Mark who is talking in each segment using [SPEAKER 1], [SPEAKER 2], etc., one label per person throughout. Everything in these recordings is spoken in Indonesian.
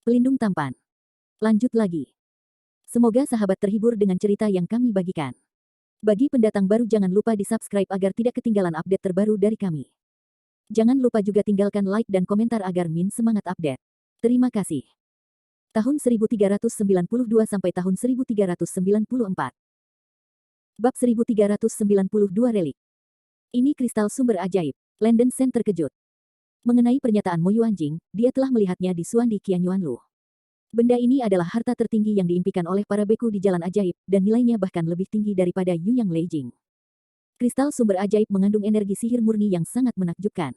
[SPEAKER 1] Pelindung tampan. Lanjut lagi. Semoga sahabat terhibur dengan cerita yang kami bagikan. Bagi pendatang baru jangan lupa di-subscribe agar tidak ketinggalan update terbaru dari kami. Jangan lupa juga tinggalkan like dan komentar agar Min semangat update. Terima kasih. Tahun 1392 sampai tahun 1394. Bab 1392 Relik. Ini kristal sumber ajaib. Landen Sen terkejut. Mengenai pernyataan Mo Yuanjing, dia telah melihatnya di Suan di Qianyuanlu. Benda ini adalah harta tertinggi yang diimpikan oleh para beku di jalan ajaib, dan nilainya bahkan lebih tinggi daripada Yuyang Leijing. Kristal sumber ajaib mengandung energi sihir murni yang sangat menakjubkan.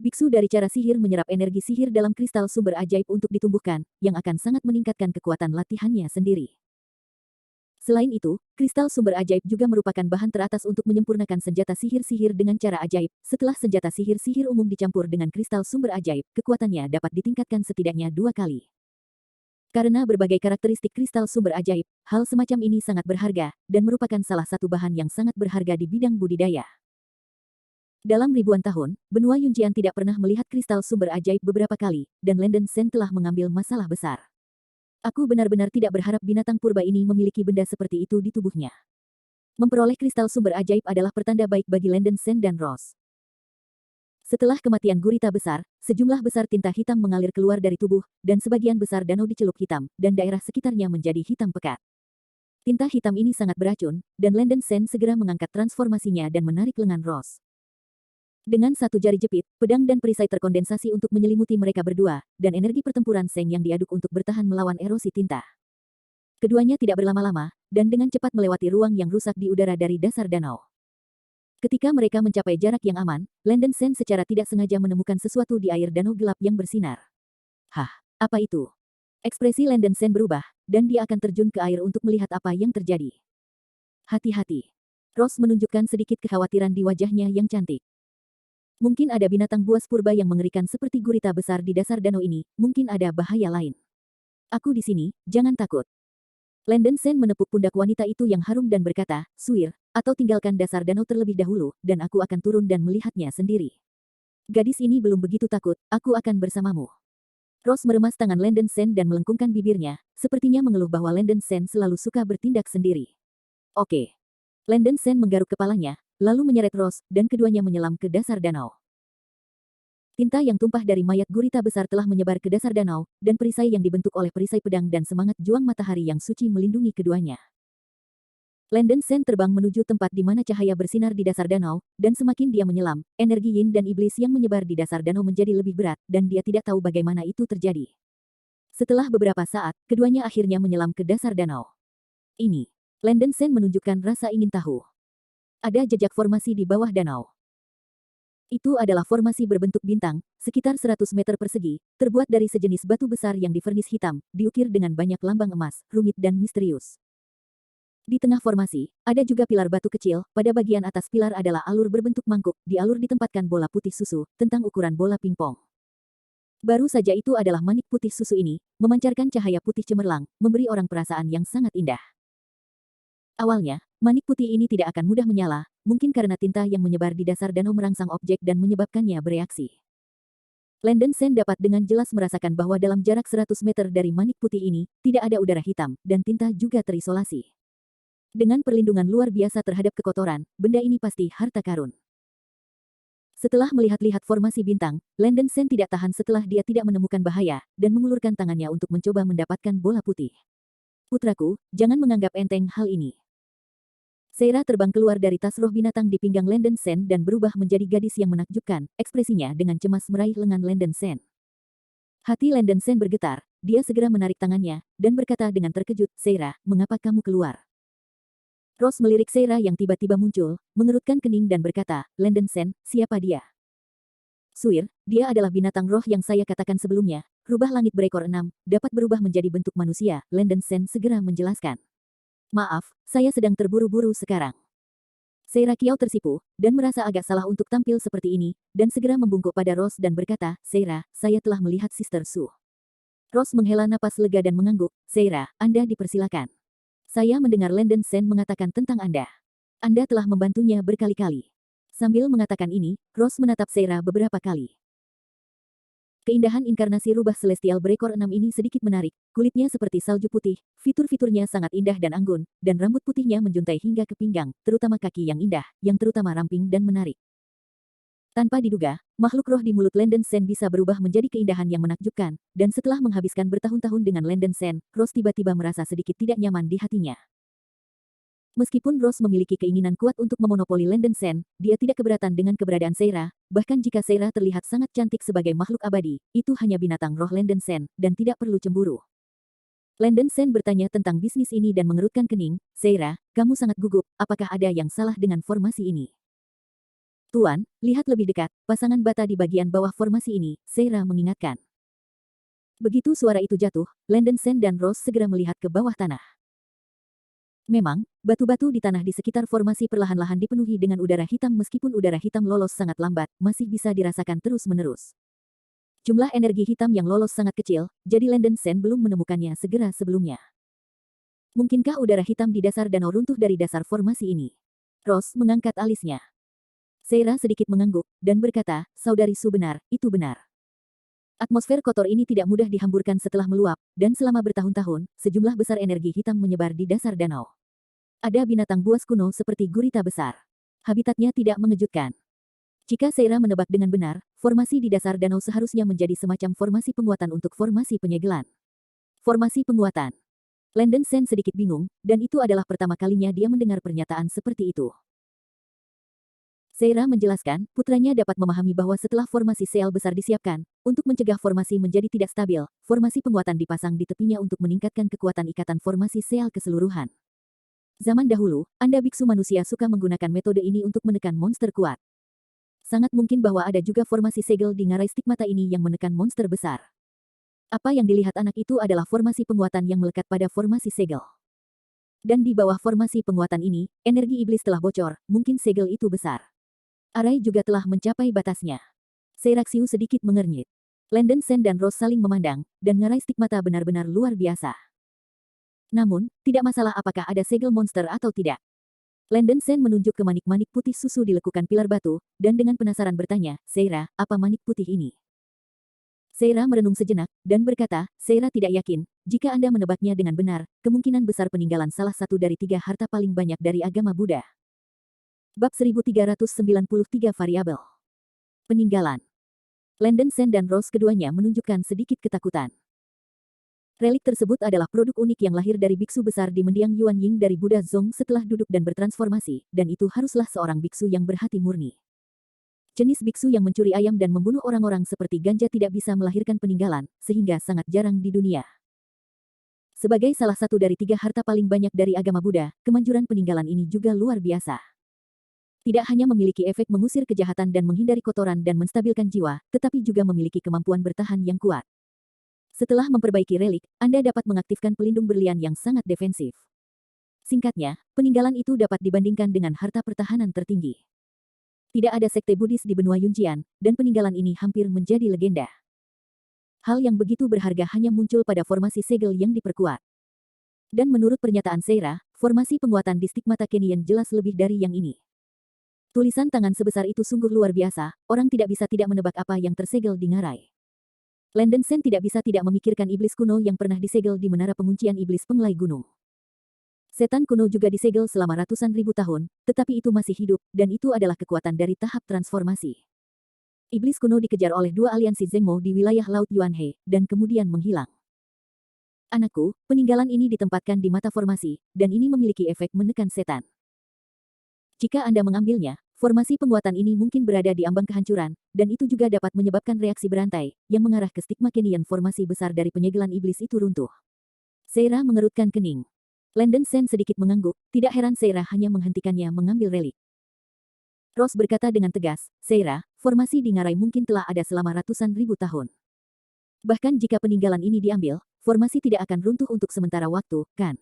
[SPEAKER 1] Biksu dari cara sihir menyerap energi sihir dalam kristal sumber ajaib untuk ditumbuhkan, yang akan sangat meningkatkan kekuatan latihannya sendiri. Selain itu, kristal sumber ajaib juga merupakan bahan teratas untuk menyempurnakan senjata sihir-sihir dengan cara ajaib. Setelah senjata sihir-sihir umum dicampur dengan kristal sumber ajaib, kekuatannya dapat ditingkatkan setidaknya 2 kali. Karena berbagai karakteristik kristal sumber ajaib, hal semacam ini sangat berharga, dan merupakan salah satu bahan yang sangat berharga di bidang budidaya. Dalam ribuan tahun, benua Yunjian tidak pernah melihat kristal sumber ajaib beberapa kali, dan Landen Sen telah mengambil masalah besar. Aku benar-benar tidak berharap binatang purba ini memiliki benda seperti itu di tubuhnya. Memperoleh kristal sumber ajaib adalah pertanda baik bagi Landen Sen dan Rose. Setelah kematian gurita besar, sejumlah besar tinta hitam mengalir keluar dari tubuh, dan sebagian besar danau dicelup hitam, dan daerah sekitarnya menjadi hitam pekat. Tinta hitam ini sangat beracun, dan Landen Sen segera mengangkat transformasinya dan menarik lengan Rose. Dengan satu jari jepit, pedang dan perisai terkondensasi untuk menyelimuti mereka berdua, dan energi pertempuran Seng yang diaduk untuk bertahan melawan erosi tinta. Keduanya tidak berlama-lama, dan dengan cepat melewati ruang yang rusak di udara dari dasar danau. Ketika mereka mencapai jarak yang aman, Landen Sen secara tidak sengaja menemukan sesuatu di air danau gelap yang bersinar. Hah, apa itu? Ekspresi Landen Sen berubah, dan dia akan terjun ke air untuk melihat apa yang terjadi. Hati-hati. Rose menunjukkan sedikit kekhawatiran di wajahnya yang cantik. Mungkin ada binatang buas purba yang mengerikan seperti gurita besar di dasar danau ini, mungkin ada bahaya lain. Aku di sini, jangan takut. Landen Sen menepuk pundak wanita itu yang harum dan berkata, Suir, atau tinggalkan dasar danau terlebih dahulu, dan aku akan turun dan melihatnya sendiri. Gadis ini belum begitu takut, aku akan bersamamu. Rose meremas tangan Landen Sen dan melengkungkan bibirnya, sepertinya mengeluh bahwa Landen Sen selalu suka bertindak sendiri. Oke. Landen Sen menggaruk kepalanya, lalu menyeret Rose, dan keduanya menyelam ke dasar danau. Tinta yang tumpah dari mayat gurita besar telah menyebar ke dasar danau, dan perisai yang dibentuk oleh perisai pedang dan semangat juang matahari yang suci melindungi keduanya. Landen Sen terbang menuju tempat di mana cahaya bersinar di dasar danau, dan semakin dia menyelam, energi yin dan iblis yang menyebar di dasar danau menjadi lebih berat, dan dia tidak tahu bagaimana itu terjadi. Setelah beberapa saat, keduanya akhirnya menyelam ke dasar danau. Ini. Landen Sen menunjukkan rasa ingin tahu. Ada jejak formasi di bawah danau. Itu adalah formasi berbentuk bintang, sekitar 100 meter persegi, terbuat dari sejenis batu besar yang divernis hitam, diukir dengan banyak lambang emas, rumit dan misterius. Di tengah formasi, ada juga pilar batu kecil, pada bagian atas pilar adalah alur berbentuk mangkuk, di alur ditempatkan bola putih susu, tentang ukuran bola pingpong. Baru saja itu adalah manik putih susu ini, memancarkan cahaya putih cemerlang, memberi orang perasaan yang sangat indah. Awalnya, manik putih ini tidak akan mudah menyala, mungkin karena tinta yang menyebar di dasar danau merangsang objek dan menyebabkannya bereaksi. Landen Sen dapat dengan jelas merasakan bahwa dalam jarak 100 meter dari manik putih ini, tidak ada udara hitam, dan tinta juga terisolasi. Dengan perlindungan luar biasa terhadap kekotoran, benda ini pasti harta karun. Setelah melihat-lihat formasi bintang, Landen Sen tidak tahan setelah dia tidak menemukan bahaya, dan mengulurkan tangannya untuk mencoba mendapatkan bola putih. Putraku, jangan menganggap enteng hal ini. Seira terbang keluar dari tas roh binatang di pinggang Landen Sen dan berubah menjadi gadis yang menakjubkan, ekspresinya dengan cemas meraih lengan Landen Sen. Hati Landen Sen bergetar, dia segera menarik tangannya, dan berkata dengan terkejut, Seira, mengapa kamu keluar? Rose melirik Seira yang tiba-tiba muncul, mengerutkan kening dan berkata, Landen Sen, siapa dia? Suir, dia adalah binatang roh yang saya katakan sebelumnya, rubah langit berekor 6, dapat berubah menjadi bentuk manusia, Landen Sen segera menjelaskan. Maaf, saya sedang terburu-buru sekarang. Seira Kiao tersipu, dan merasa agak salah untuk tampil seperti ini, dan segera membungkuk pada Rose dan berkata, Seira, saya telah melihat Sister Su. Rose menghela napas lega dan mengangguk, Seira, Anda dipersilakan. Saya mendengar Landen Sen mengatakan tentang Anda. Anda telah membantunya berkali-kali. Sambil mengatakan ini, Rose menatap Seira beberapa kali. Keindahan inkarnasi rubah celestial berekor 6 ini sedikit menarik, kulitnya seperti salju putih, fitur-fiturnya sangat indah dan anggun, dan rambut putihnya menjuntai hingga ke pinggang, terutama kaki yang indah, yang terutama ramping dan menarik. Tanpa diduga, makhluk roh di mulut Landen Sen bisa berubah menjadi keindahan yang menakjubkan, dan setelah menghabiskan bertahun-tahun dengan Landen Sen, Rose tiba-tiba merasa sedikit tidak nyaman di hatinya. Meskipun Rose memiliki keinginan kuat untuk memonopoli Landen Sen, dia tidak keberatan dengan keberadaan Seira, bahkan jika Seira terlihat sangat cantik sebagai makhluk abadi, itu hanya binatang roh Landen Sen, dan tidak perlu cemburu. Landen Sen bertanya tentang bisnis ini dan mengerutkan kening, Seira, kamu sangat gugup, apakah ada yang salah dengan formasi ini? Tuan, lihat lebih dekat, pasangan bata di bagian bawah formasi ini, Seira mengingatkan. Begitu suara itu jatuh, Landen Sen dan Rose segera melihat ke bawah tanah. Memang, batu-batu di tanah di sekitar formasi perlahan-lahan dipenuhi dengan udara hitam meskipun udara hitam lolos sangat lambat, masih bisa dirasakan terus-menerus. Jumlah energi hitam yang lolos sangat kecil, jadi Landen Sen belum menemukannya segera sebelumnya. Mungkinkah udara hitam di dasar danau runtuh dari dasar formasi ini? Rose mengangkat alisnya. Seira sedikit mengangguk, dan berkata, saudari Su benar, itu benar. Atmosfer kotor ini tidak mudah dihamburkan setelah meluap, dan selama bertahun-tahun, sejumlah besar energi hitam menyebar di dasar danau. Ada binatang buas kuno seperti gurita besar. Habitatnya tidak mengejutkan. Jika Seira menebak dengan benar, formasi di dasar danau seharusnya menjadi semacam formasi penguatan untuk formasi penyegelan. Formasi penguatan. Landen Sen sedikit bingung, dan itu adalah pertama kalinya dia mendengar pernyataan seperti itu. Seira menjelaskan, putranya dapat memahami bahwa setelah formasi sel besar disiapkan, untuk mencegah formasi menjadi tidak stabil, formasi penguatan dipasang di tepinya untuk meningkatkan kekuatan ikatan formasi sel keseluruhan. Zaman dahulu, Anda biksu manusia suka menggunakan metode ini untuk menekan monster kuat. Sangat mungkin bahwa ada juga formasi segel di ngarai stigmata ini yang menekan monster besar. Apa yang dilihat anak itu adalah formasi penguatan yang melekat pada formasi segel. Dan di bawah formasi penguatan ini, energi iblis telah bocor, mungkin segel itu besar. Arai juga telah mencapai batasnya. Seiraxiu sedikit mengernyit. Landen Sen dan Rose saling memandang, dan ngarai stigmata benar-benar luar biasa. Namun, tidak masalah apakah ada segel monster atau tidak. Landen Sen menunjuk ke manik-manik putih susu di lekukan pilar batu, dan dengan penasaran bertanya, Seira, apa manik putih ini? Seira merenung sejenak, dan berkata, Seira tidak yakin, jika Anda menebaknya dengan benar, kemungkinan besar peninggalan salah satu dari 3 harta paling banyak dari agama Buddha. Bab 1393 variabel. Peninggalan. Landen Sen dan Rose keduanya menunjukkan sedikit ketakutan. Relik tersebut adalah produk unik yang lahir dari biksu besar di mendiang Yuan Ying dari Buddha Zong setelah duduk dan bertransformasi, dan itu haruslah seorang biksu yang berhati murni. Jenis biksu yang mencuri ayam dan membunuh orang-orang seperti ganja tidak bisa melahirkan peninggalan, sehingga sangat jarang di dunia. Sebagai salah satu dari 3 harta paling banyak dari agama Buddha, kemanjuran peninggalan ini juga luar biasa. Tidak hanya memiliki efek mengusir kejahatan dan menghindari kotoran dan menstabilkan jiwa, tetapi juga memiliki kemampuan bertahan yang kuat. Setelah memperbaiki relik, Anda dapat mengaktifkan pelindung berlian yang sangat defensif. Singkatnya, peninggalan itu dapat dibandingkan dengan harta pertahanan tertinggi. Tidak ada sekte Buddhis di benua Yunjian, dan peninggalan ini hampir menjadi legenda. Hal yang begitu berharga hanya muncul pada formasi segel yang diperkuat. Dan menurut pernyataan Seira, formasi penguatan di stigmata Kenyan jelas lebih dari yang ini. Tulisan tangan sebesar itu sungguh luar biasa, orang tidak bisa tidak menebak apa yang tersegel di ngarai. Landen Sen tidak bisa tidak memikirkan iblis kuno yang pernah disegel di menara penguncian iblis pengelai gunung. Setan kuno juga disegel selama ratusan ribu tahun, tetapi itu masih hidup, dan itu adalah kekuatan dari tahap transformasi. Iblis kuno dikejar oleh 2 aliansi Zhengmo di wilayah Laut Yuanhe, dan kemudian menghilang. Anakku, peninggalan ini ditempatkan di mata formasi, dan ini memiliki efek menekan setan. Jika Anda mengambilnya, formasi penguatan ini mungkin berada di ambang kehancuran, dan itu juga dapat menyebabkan reaksi berantai, yang mengarah ke stigma Kenyan formasi besar dari penyegelan iblis itu runtuh. Seira mengerutkan kening. Landen Sen sedikit mengangguk, tidak heran Seira hanya menghentikannya mengambil relik. Rose berkata dengan tegas, Seira, formasi di ngarai mungkin telah ada selama ratusan ribu tahun. Bahkan jika peninggalan ini diambil, formasi tidak akan runtuh untuk sementara waktu, kan?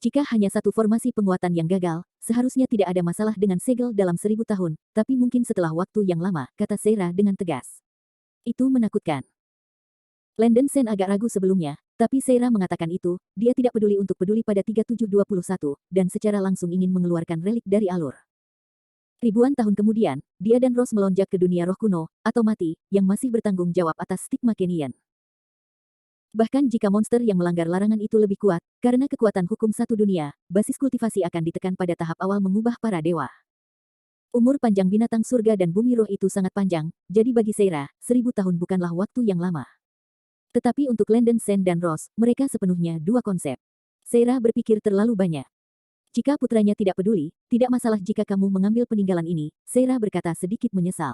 [SPEAKER 1] Jika hanya satu formasi penguatan yang gagal, seharusnya tidak ada masalah dengan segel dalam 1000 tahun, tapi mungkin setelah waktu yang lama, kata Seira dengan tegas. Itu menakutkan. Landen Sen agak ragu sebelumnya, tapi Seira mengatakan itu, dia tidak peduli pada 3721, dan secara langsung ingin mengeluarkan relik dari alur. Ribuan tahun kemudian, dia dan Rose melonjak ke dunia roh kuno, atau mati, yang masih bertanggung jawab atas stigma Kenyan. Bahkan jika monster yang melanggar larangan itu lebih kuat, karena kekuatan hukum satu dunia, basis kultivasi akan ditekan pada tahap awal mengubah para dewa. Umur panjang binatang surga dan bumi roh itu sangat panjang, jadi bagi Seira, 1000 tahun bukanlah waktu yang lama. Tetapi untuk Landon Sen dan Rose, mereka sepenuhnya dua konsep. Seira berpikir terlalu banyak. Jika putranya tidak peduli, tidak masalah jika kamu mengambil peninggalan ini, Seira berkata sedikit menyesal.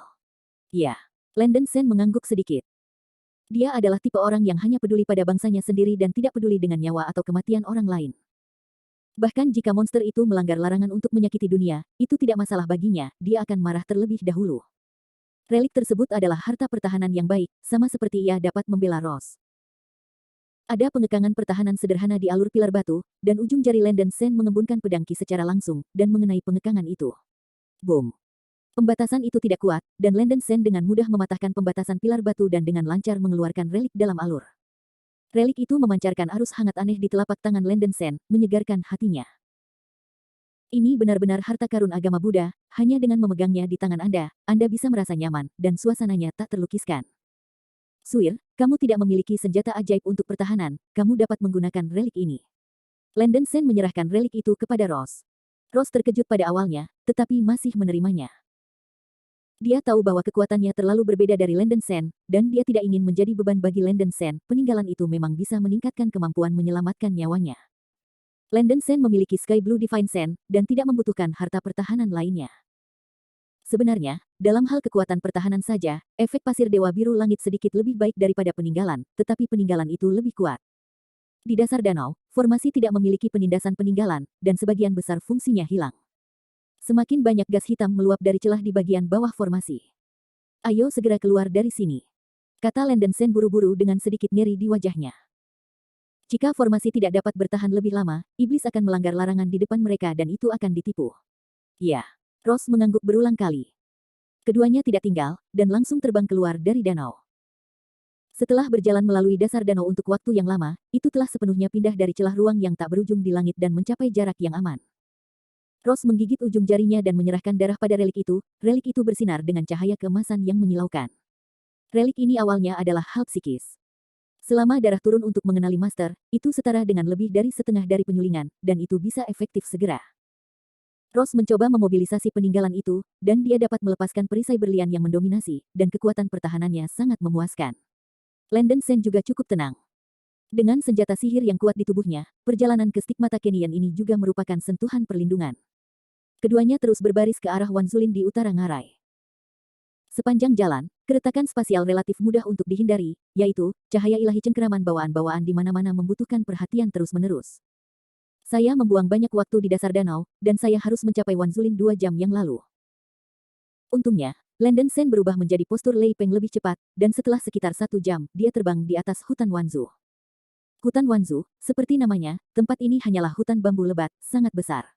[SPEAKER 1] Ya. Landon Sen mengangguk sedikit. Dia adalah tipe orang yang hanya peduli pada bangsanya sendiri dan tidak peduli dengan nyawa atau kematian orang lain. Bahkan jika monster itu melanggar larangan untuk menyakiti dunia, itu tidak masalah baginya, dia akan marah terlebih dahulu. Relik tersebut adalah harta pertahanan yang baik, sama seperti ia dapat membela Rose. Ada pengekangan pertahanan sederhana di alur pilar batu, dan ujung jari Landon Sen mengembunkan pedang Ki secara langsung, dan mengenai pengekangan itu. Boom! Pembatasan itu tidak kuat, dan Landon Sen dengan mudah mematahkan pembatasan pilar batu dan dengan lancar mengeluarkan relik dalam alur. Relik itu memancarkan arus hangat aneh di telapak tangan Landon Sen, menyegarkan hatinya. Ini benar-benar harta karun agama Buddha, hanya dengan memegangnya di tangan Anda bisa merasa nyaman, dan suasananya tak terlukiskan. Suir, kamu tidak memiliki senjata ajaib untuk pertahanan, kamu dapat menggunakan relik ini. Landon Sen menyerahkan relik itu kepada Rose. Rose terkejut pada awalnya, tetapi masih menerimanya. Dia tahu bahwa kekuatannya terlalu berbeda dari Landon Sen, dan dia tidak ingin menjadi beban bagi Landon Sen, peninggalan itu memang bisa meningkatkan kemampuan menyelamatkan nyawanya. Landon Sen memiliki Sky Blue Divine Sen, dan tidak membutuhkan harta pertahanan lainnya. Sebenarnya, dalam hal kekuatan pertahanan saja, efek pasir Dewa Biru Langit sedikit lebih baik daripada peninggalan, tetapi peninggalan itu lebih kuat. Di dasar danau, formasi tidak memiliki penindasan peninggalan, dan sebagian besar fungsinya hilang. Semakin banyak gas hitam meluap dari celah di bagian bawah formasi. Ayo segera keluar dari sini, kata Landon Sen buru-buru dengan sedikit nyeri di wajahnya. Jika formasi tidak dapat bertahan lebih lama, iblis akan melanggar larangan di depan mereka dan itu akan ditipu. Ya. Rose mengangguk berulang kali. Keduanya tidak tinggal, dan langsung terbang keluar dari danau. Setelah berjalan melalui dasar danau untuk waktu yang lama, itu telah sepenuhnya pindah dari celah ruang yang tak berujung di langit dan mencapai jarak yang aman. Rose menggigit ujung jarinya dan menyerahkan darah pada relik itu bersinar dengan cahaya keemasan yang menyilaukan. Relik ini awalnya adalah hal psikis. Selama darah turun untuk mengenali master, itu setara dengan lebih dari setengah dari penyulingan, dan itu bisa efektif segera. Rose mencoba memobilisasi peninggalan itu, dan dia dapat melepaskan perisai berlian yang mendominasi, dan kekuatan pertahanannya sangat memuaskan. Landon Sen juga cukup tenang. Dengan senjata sihir yang kuat di tubuhnya, perjalanan ke Stigmata Kenyan ini juga merupakan sentuhan perlindungan. Keduanya terus berbaris ke arah Wanzulin di utara ngarai. Sepanjang jalan, keretakan spasial relatif mudah untuk dihindari, yaitu, cahaya ilahi cengkeraman bawaan-bawaan di mana-mana membutuhkan perhatian terus-menerus. Saya membuang banyak waktu di dasar danau, dan saya harus mencapai Wanzulin 2 jam yang lalu. Untungnya, Landon Sen berubah menjadi postur Lei Peng lebih cepat, dan setelah sekitar 1 jam, dia terbang di atas hutan Wanzu. Hutan Wanzu, seperti namanya, tempat ini hanyalah hutan bambu lebat, sangat besar.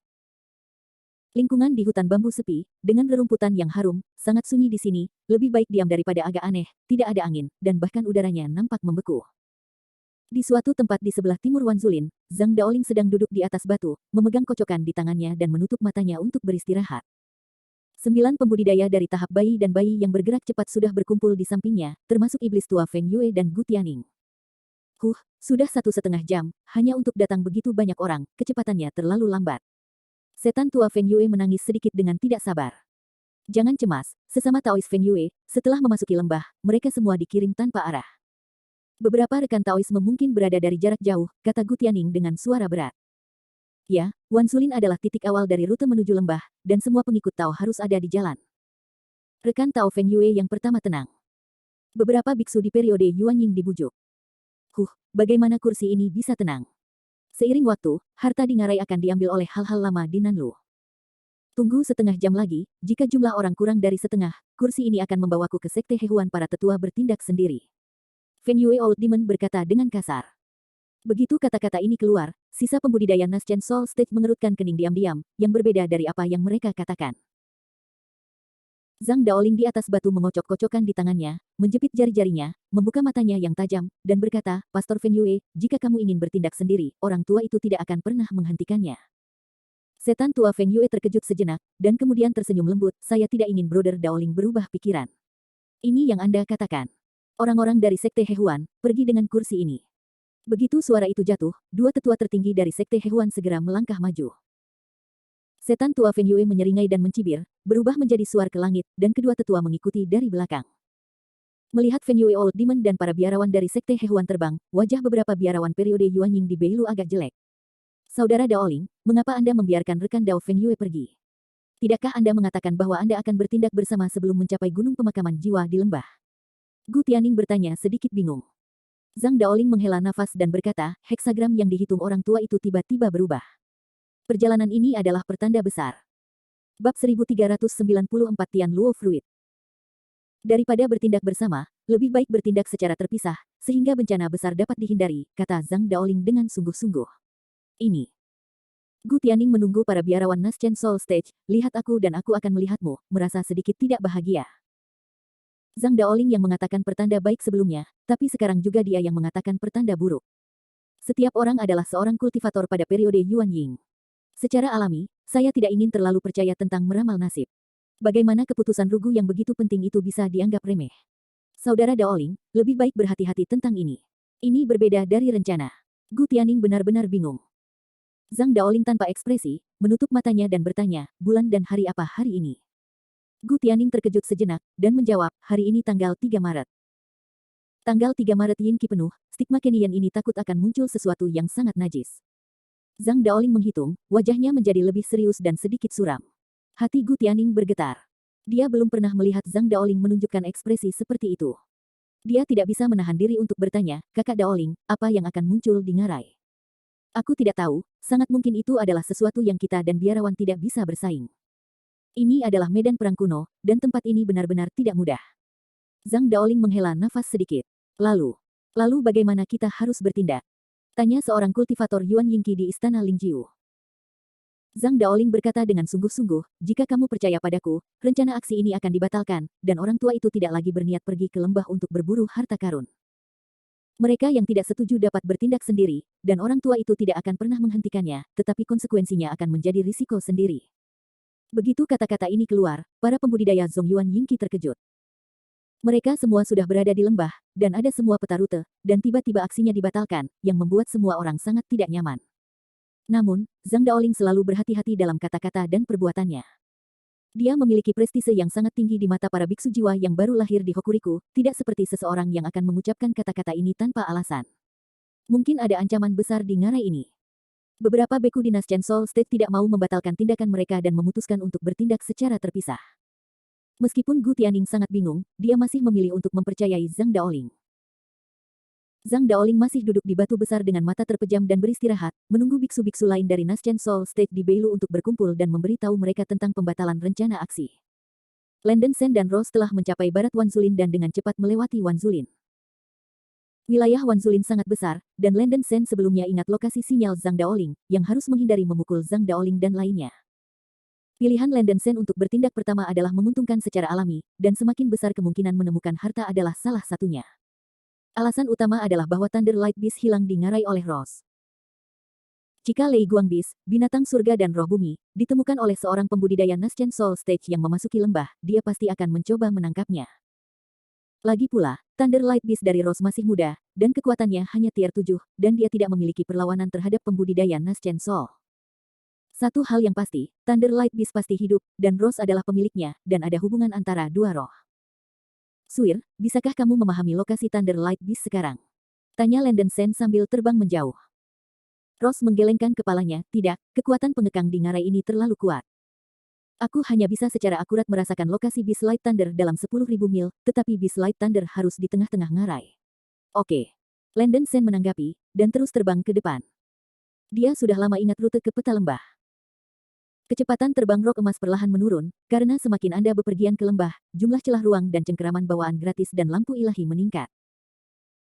[SPEAKER 1] Lingkungan di hutan bambu sepi, dengan rerumputan yang harum, sangat sunyi di sini, lebih baik diam daripada agak aneh, tidak ada angin, dan bahkan udaranya nampak membeku. Di suatu tempat di sebelah timur Wanzulin, Zhang Daoling sedang duduk di atas batu, memegang kocokan di tangannya dan menutup matanya untuk beristirahat. 9 pembudidaya dari tahap bayi dan bayi yang bergerak cepat sudah berkumpul di sampingnya, termasuk iblis tua Feng Yue dan Gu Tianing. Sudah 1,5 jam, hanya untuk datang begitu banyak orang, kecepatannya terlalu lambat. Setan tua Feng Yue menangis sedikit dengan tidak sabar. Jangan cemas, sesama Taois Feng Yue, setelah memasuki lembah, mereka semua dikirim tanpa arah. Beberapa rekan Taoisme mungkin berada dari jarak jauh, kata Gu Tianing dengan suara berat. Ya, Wanzulin adalah titik awal dari rute menuju lembah, dan semua pengikut Tao harus ada di jalan. Rekan Tao Feng Yue yang pertama tenang. Beberapa biksu di periode Yuanying dibujuk. Bagaimana kursi ini bisa tenang? Seiring waktu, harta di ngarai akan diambil oleh hal-hal lama di Nanlu. Tunggu setengah jam lagi, jika jumlah orang kurang dari setengah, kursi ini akan membawaku ke sekte Hehuan para tetua bertindak sendiri. Feng Yue Old Demon berkata dengan kasar. Begitu kata-kata ini keluar, sisa pembudidaya Naschen Soul Stage mengerutkan kening diam-diam, yang berbeda dari apa yang mereka katakan. Zhang Daoling di atas batu mengocok-kocokkan di tangannya, menjepit jari-jarinya, membuka matanya yang tajam, dan berkata, Pastor Feng Yue, jika kamu ingin bertindak sendiri, orang tua itu tidak akan pernah menghentikannya. Setan tua Feng Yue terkejut sejenak, dan kemudian tersenyum lembut, saya tidak ingin Brother Daoling berubah pikiran. Ini yang Anda katakan. Orang-orang dari Sekte Hehuan, pergi dengan kursi ini. Begitu suara itu jatuh, dua tetua tertinggi dari Sekte Hehuan segera melangkah maju. Setan tua Feng Yue menyeringai dan mencibir, berubah menjadi suar ke langit, dan kedua tetua mengikuti dari belakang. Melihat Feng Yue Old Demon dan para biarawan dari Sekte Hehuan terbang, wajah beberapa biarawan periode Yuanying di Beilu agak jelek. Saudara Daoling, mengapa Anda membiarkan rekan Dao Feng Yue pergi? Tidakkah Anda mengatakan bahwa Anda akan bertindak bersama sebelum mencapai gunung pemakaman jiwa di lembah? Gu Tianning bertanya sedikit bingung. Zhang Daoling menghela nafas dan berkata, heksagram yang dihitung orang tua itu tiba-tiba berubah. Perjalanan ini adalah pertanda besar. Bab 1394 Tian Luo Fruit. Daripada bertindak bersama, lebih baik bertindak secara terpisah, sehingga bencana besar dapat dihindari, kata Zhang Daoling dengan sungguh-sungguh. Ini. Gu Tianning menunggu para biarawan Naschen Soul Stage, lihat aku dan aku akan melihatmu, merasa sedikit tidak bahagia. Zhang Daoling yang mengatakan pertanda baik sebelumnya, tapi sekarang juga dia yang mengatakan pertanda buruk. Setiap orang adalah seorang kultivator pada periode Yuan Ying. Secara alami, saya tidak ingin terlalu percaya tentang meramal nasib. Bagaimana keputusan Rugu yang begitu penting itu bisa dianggap remeh? Saudara Daoling, lebih baik berhati-hati tentang ini. Ini berbeda dari rencana. Gu Tianning benar-benar bingung. Zhang Daoling tanpa ekspresi, menutup matanya dan bertanya, bulan dan hari apa hari ini? Gu Tianning terkejut sejenak, dan menjawab, hari ini tanggal 3 Maret. Tanggal 3 Maret Yin Qi penuh, stigma Kenian ini takut akan muncul sesuatu yang sangat najis. Zhang Daoling menghitung, wajahnya menjadi lebih serius dan sedikit suram. Hati Gu Tianning bergetar. Dia belum pernah melihat Zhang Daoling menunjukkan ekspresi seperti itu. Dia tidak bisa menahan diri untuk bertanya, Kakak Daoling, apa yang akan muncul di ngarai? Aku tidak tahu, sangat mungkin itu adalah sesuatu yang kita dan biarawan tidak bisa bersaing. Ini adalah medan perang kuno, dan tempat ini benar-benar tidak mudah. Zhang Daoling menghela nafas sedikit. Lalu bagaimana kita harus bertindak? Tanya seorang kultivator Yuan Yingqi di istana Lingjiu. Zhang Daoling berkata dengan sungguh-sungguh, jika kamu percaya padaku, rencana aksi ini akan dibatalkan, dan orang tua itu tidak lagi berniat pergi ke lembah untuk berburu harta karun. Mereka yang tidak setuju dapat bertindak sendiri, dan orang tua itu tidak akan pernah menghentikannya, tetapi konsekuensinya akan menjadi risiko sendiri. Begitu kata-kata ini keluar, para pembudidaya Zongyuan Yingqi terkejut. Mereka semua sudah berada di lembah, dan ada semua peta rute, dan tiba-tiba aksinya dibatalkan, yang membuat semua orang sangat tidak nyaman. Namun, Zhang Daoling selalu berhati-hati dalam kata-kata dan perbuatannya. Dia memiliki prestise yang sangat tinggi di mata para biksu jiwa yang baru lahir di Hokuriku, tidak seperti seseorang yang akan mengucapkan kata-kata ini tanpa alasan. Mungkin ada ancaman besar di ngarai ini. Beberapa beku di Naschen Soul State tidak mau membatalkan tindakan mereka dan memutuskan untuk bertindak secara terpisah. Meskipun Gu Tianning sangat bingung, dia masih memilih untuk mempercayai Zhang Daoling. Zhang Daoling masih duduk di batu besar dengan mata terpejam dan beristirahat, menunggu biksu-biksu lain dari Naschen Soul State di Beilu untuk berkumpul dan memberitahu mereka tentang pembatalan rencana aksi. Landen Sen dan Rose telah mencapai barat Wanzulin dan dengan cepat melewati Wanzulin. Wilayah Wanzulin sangat besar, dan Landen Sen sebelumnya ingat lokasi sinyal Zhang Daoling, yang harus menghindari memukul Zhang Daoling dan lainnya. Pilihan Landen Sen untuk bertindak pertama adalah menguntungkan secara alami, dan semakin besar kemungkinan menemukan harta adalah salah satunya. Alasan utama adalah bahwa Thunder Light Beast hilang di ngarai oleh Rose. Jika Lei Guang Beast, binatang surga dan roh bumi, ditemukan oleh seorang pembudidaya Naschen Soul Stage yang memasuki lembah, dia pasti akan mencoba menangkapnya. Lagi pula, Thunder Light Beast dari Rose masih muda, dan kekuatannya hanya tier 7, dan dia tidak memiliki perlawanan terhadap pembudidaya Naschen Soul. Satu hal yang pasti, Thunder Light Beast pasti hidup, dan Rose adalah pemiliknya, dan ada hubungan antara dua roh. Suir, bisakah kamu memahami lokasi Thunder Light Beast sekarang? Tanya Landen Sen sambil terbang menjauh. Rose menggelengkan kepalanya, tidak, kekuatan pengekang di ngarai ini terlalu kuat. Aku hanya bisa secara akurat merasakan lokasi Beast Light Thunder dalam 10.000 mil, tetapi Beast Light Thunder harus di tengah-tengah ngarai. Oke. Landen Sen menanggapi, dan terus terbang ke depan. Dia sudah lama ingat rute ke peta lembah. Kecepatan terbang rok emas perlahan menurun, karena semakin Anda bepergian ke lembah, jumlah celah ruang dan cengkeraman bawaan gratis dan lampu ilahi meningkat.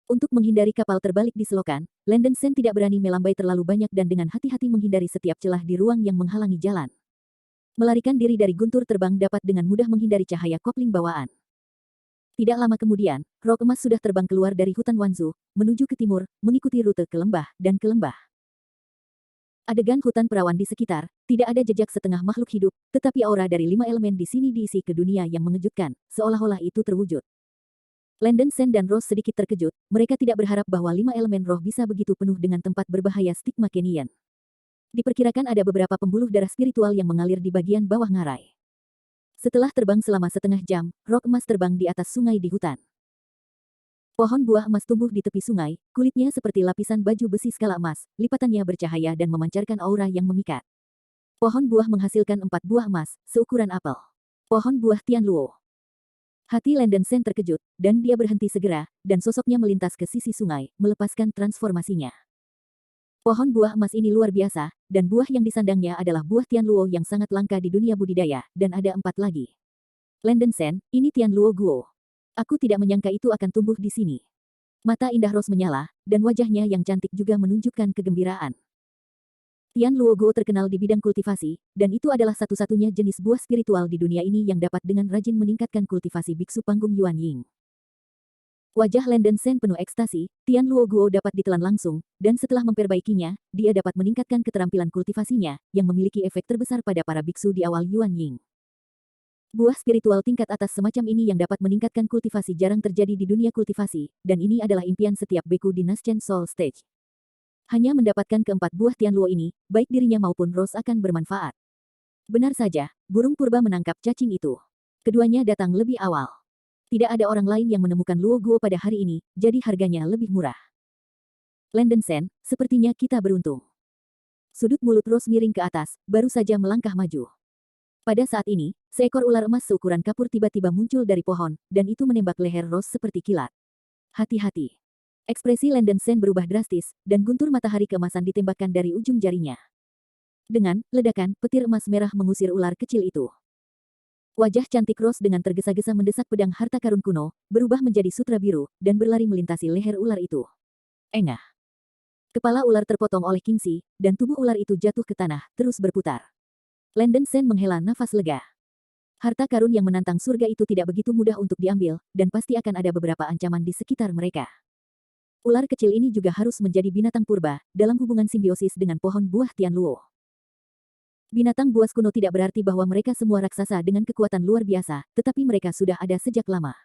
[SPEAKER 1] Untuk menghindari kapal terbalik di selokan, Landen Sen tidak berani melambai terlalu banyak dan dengan hati-hati menghindari setiap celah di ruang yang menghalangi jalan. Melarikan diri dari guntur terbang dapat dengan mudah menghindari cahaya kopling bawaan. Tidak lama kemudian, rok emas sudah terbang keluar dari hutan Wanzu, menuju ke timur, mengikuti rute ke lembah, dan ke lembah. Adegan hutan perawan di sekitar, Tidak ada jejak setengah makhluk hidup, tetapi aura dari 5 elemen di sini diisi ke dunia yang mengejutkan, seolah-olah itu terwujud. Landon Sen dan Rose sedikit terkejut, mereka tidak berharap bahwa 5 elemen roh bisa begitu penuh dengan tempat berbahaya stigma Kenyan. Diperkirakan ada beberapa pembuluh darah spiritual yang mengalir di bagian bawah ngarai. Setelah terbang selama setengah jam, rok emas terbang di atas sungai di hutan. Pohon buah emas tumbuh di tepi sungai, kulitnya seperti lapisan baju besi skala emas, lipatannya bercahaya dan memancarkan aura yang memikat. Pohon buah menghasilkan 4 buah emas, seukuran apel. Pohon buah Tianluo. Hati Landon Sen terkejut, dan dia berhenti segera, dan sosoknya melintas ke sisi sungai, melepaskan transformasinya. Pohon buah emas ini luar biasa, dan buah yang disandangnya adalah buah Tianluo yang sangat langka di dunia budidaya, dan ada 4 lagi. Landon Sen, ini Tianluo Guo. Aku tidak menyangka itu akan tumbuh di sini. Mata indah Rose menyala, dan wajahnya yang cantik juga menunjukkan kegembiraan. Tianluo Guo terkenal di bidang kultivasi, dan itu adalah satu-satunya jenis buah spiritual di dunia ini yang dapat dengan rajin meningkatkan kultivasi biksu panggung Yuan Ying. Wajah Landon Sen penuh ekstasi, Tianluo Guo dapat ditelan langsung, dan setelah memperbaikinya, dia dapat meningkatkan keterampilan kultivasinya, yang memiliki efek terbesar pada para biksu di awal Yuan Ying. Buah spiritual tingkat atas semacam ini yang dapat meningkatkan kultivasi jarang terjadi di dunia kultivasi, dan ini adalah impian setiap beku di Naschen Soul Stage. Hanya mendapatkan keempat buah Tianluo ini, baik dirinya maupun Rose akan bermanfaat. Benar saja, burung purba menangkap cacing itu. Keduanya datang lebih awal. Tidak ada orang lain yang menemukan Luo Guo pada hari ini, jadi harganya lebih murah. Landon Sen, sepertinya kita beruntung. Sudut mulut Rose miring ke atas, baru saja melangkah maju. Pada saat ini, seekor ular emas seukuran kapur tiba-tiba muncul dari pohon, dan itu menembak leher Rose seperti kilat. Hati-hati. Ekspresi Landon Sen berubah drastis, dan guntur matahari keemasan ditembakkan dari ujung jarinya. Dengan ledakan, petir emas merah mengusir ular kecil itu. Wajah cantik Rose dengan tergesa-gesa mendesak pedang harta karun kuno, berubah menjadi sutra biru, dan berlari melintasi leher ular itu. Engah. Kepala ular terpotong oleh Kingxi, dan tubuh ular itu jatuh ke tanah, terus berputar. Landon Sen menghela nafas lega. Harta karun yang menantang surga itu tidak begitu mudah untuk diambil, dan pasti akan ada beberapa ancaman di sekitar mereka. Ular kecil ini juga harus menjadi binatang purba, dalam hubungan simbiosis dengan pohon buah Tianluo. Binatang buas kuno tidak berarti bahwa mereka semua raksasa dengan kekuatan luar biasa, tetapi mereka sudah ada sejak lama.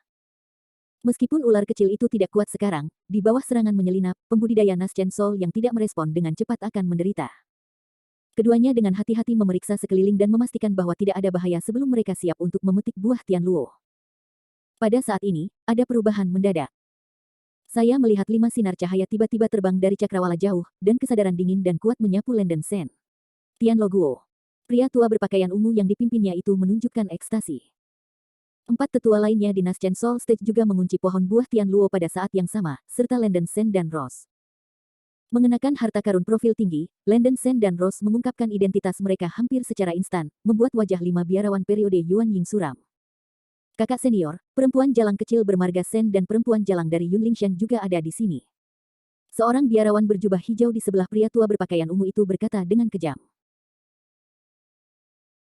[SPEAKER 1] Meskipun ular kecil itu tidak kuat sekarang, di bawah serangan menyelinap, pembudidaya Naschen Soul yang tidak merespon dengan cepat akan menderita. Keduanya dengan hati-hati memeriksa sekeliling dan memastikan bahwa tidak ada bahaya sebelum mereka siap untuk memetik buah Tianluo. Pada saat ini, ada perubahan mendadak. Saya melihat 5 sinar cahaya tiba-tiba terbang dari cakrawala jauh, dan kesadaran dingin dan kuat menyapu Landon Sen. Tianluo Guo. Pria tua berpakaian ungu yang dipimpinnya itu menunjukkan ekstasi. 4 tetua lainnya di Naschen Soul Stage juga mengunci pohon buah Tianluo pada saat yang sama, serta Landon Sen dan Rose. Mengenakan harta karun profil tinggi, Landon Sen dan Rose mengungkapkan identitas mereka hampir secara instan, membuat wajah 5 biarawan periode Yuan Ying suram. Kakak senior, perempuan jalang kecil bermarga Sen dan perempuan jalang dari Yunlingshan juga ada di sini. Seorang biarawan berjubah hijau di sebelah pria tua berpakaian ungu itu berkata dengan kejam.